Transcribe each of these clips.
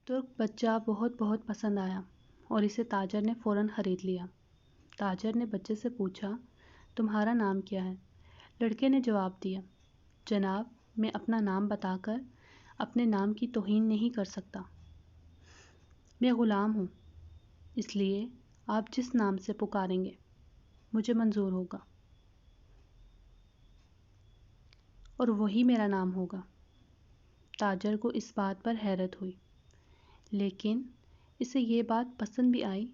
ترک بچہ بہت بہت پسند آیا اور اسے تاجر نے فوراً خرید لیا۔ تاجر نے بچے سے پوچھا، تمہارا نام کیا ہے؟ لڑکے نے جواب دیا، جناب، میں اپنا نام بتا کر اپنے نام کی توہین نہیں کر سکتا۔ میں غلام ہوں، اس لیے آپ جس نام سے پکاریں گے مجھے منظور ہوگا اور وہی میرا نام ہوگا۔ تاجر کو اس بات پر حیرت ہوئی، لیکن اسے یہ بات پسند بھی آئی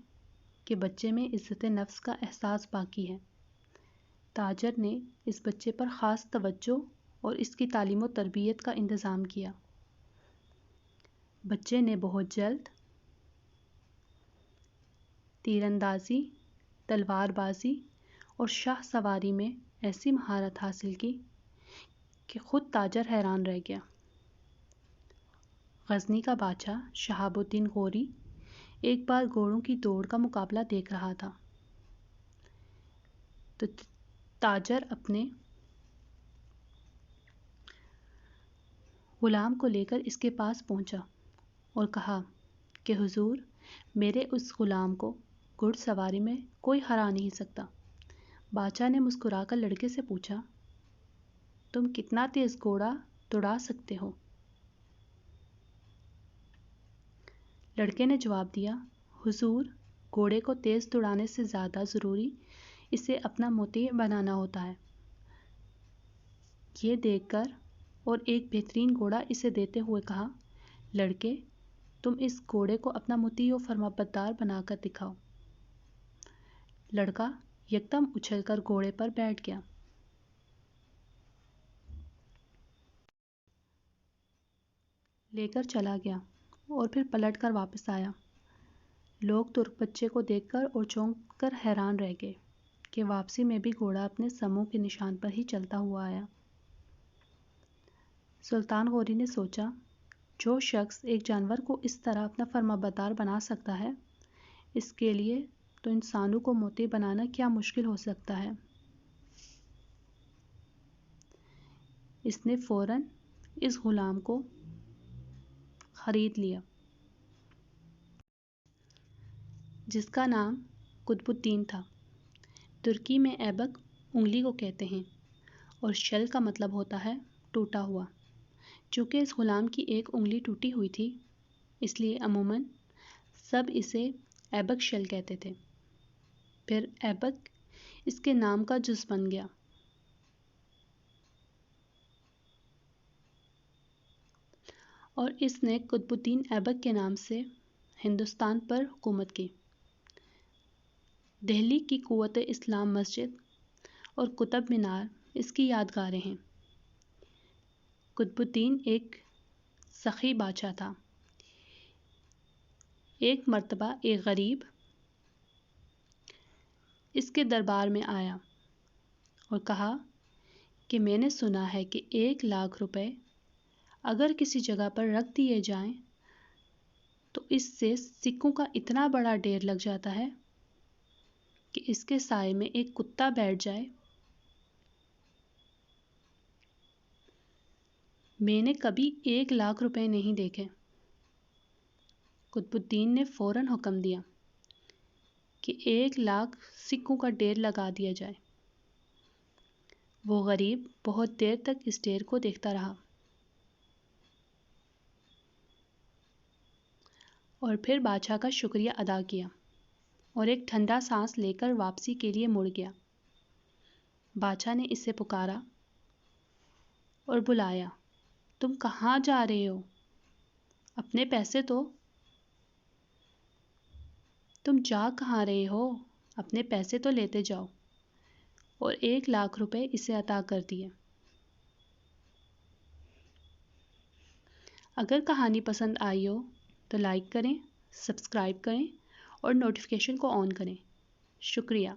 کہ بچے میں عزت نفس کا احساس باقی ہے۔ تاجر نے اس بچے پر خاص توجہ اور اس کی تعلیم و تربیت کا انتظام کیا۔ بچے نے بہت جلد تیر اندازی، تلوار بازی اور شاہ سواری میں ایسی مہارت حاصل کی کہ خود تاجر حیران رہ گیا۔ غزنی کا بادشاہ شہاب الدین غوری ایک بار گھوڑوں کی دوڑ کا مقابلہ دیکھ رہا تھا تو تاجر اپنے غلام کو لے کر اس کے پاس پہنچا اور کہا کہ حضور، میرے اس غلام کو گھڑ سواری میں کوئی ہرا نہیں سکتا۔ بادشاہ نے مسکرا کر لڑکے سے پوچھا، تم کتنا تیز گھوڑا دوڑا سکتے ہو؟ لڑکے نے جواب دیا، حضور، گھوڑے کو تیز دوڑانے سے زیادہ ضروری اسے اپنا مطیع بنانا ہوتا ہے۔ یہ دیکھ کر اور ایک بہترین گھوڑا اسے دیتے ہوئے کہا، لڑکے، تم اس گھوڑے کو اپنا مطیع و فرمانبردار بنا کر دکھاؤ۔ لڑکا یکدم اچھل کر گھوڑے پر بیٹھ گیا۔ لے کر چلا گیا اور پھر پلٹ کر واپس آیا۔ لوگ ترک بچے کو دیکھ کر اور چونک کر حیران رہ گئے کہ واپسی میں بھی گھوڑا اپنے سموں کے نشان پر ہی چلتا ہوا آیا۔ سلطان غوری نے سوچا، جو شخص ایک جانور کو اس طرح اپنا فرمانبردار بنا سکتا ہے، اس کے لیے تو انسانوں کو مطیع بنانا کیا مشکل ہو سکتا ہے۔ اس نے فوراً اس غلام کو خرید لیا، جس کا نام قطب الدین تھا۔ ترکی میں ایبک انگلی کو کہتے ہیں اور شل کا مطلب ہوتا ہے ٹوٹا ہوا۔ چونکہ اس غلام کی ایک انگلی ٹوٹی ہوئی تھی، اس لیے عموماً سب اسے ایبک شل کہتے تھے۔ پھر ایبک اس کے نام کا جز بن گیا۔ اور اس نے قطب الدین ایبک کے نام سے ہندوستان پر حکومت کی۔ دہلی کی قوت اسلام مسجد اور قطب مینار اس کی یادگاریں ہیں۔ قطب الدین ایک سخی بادشاہ تھا۔ ایک مرتبہ ایک غریب اس کے دربار میں آیا اور کہا کہ میں نے سنا ہے کہ 1,00,000 روپے اگر کسی جگہ پر رکھ دیے جائیں تو اس سے سکوں کا اتنا بڑا ڈھیر لگ جاتا ہے کہ اس کے سائے میں ایک کتا بیٹھ جائے۔ میں نے کبھی 1,00,000 روپے نہیں دیکھے۔ قطب الدین نے فوراً حکم دیا کہ 1,00,000 سکوں کا ڈھیر لگا دیا جائے۔ وہ غریب بہت دیر تک اس ڈھیر کو دیکھتا رہا اور پھر بادشاہ کا شکریہ ادا کیا اور ایک ٹھنڈا سانس لے کر واپسی کے لیے مڑ گیا۔ بادشاہ نے اسے پکارا اور بلایا، تم کہاں جا رہے ہو؟ اپنے پیسے تو تم جا کہاں رہے ہو؟ اپنے پیسے تو لیتے جاؤ، اور 1,00,000 روپے اسے عطا کر دیے۔ اگر کہانی پسند آئی ہو تو لائک کریں، سبسکرائب کریں اور نوٹیفیکیشن کو آن کریں۔ شکریہ۔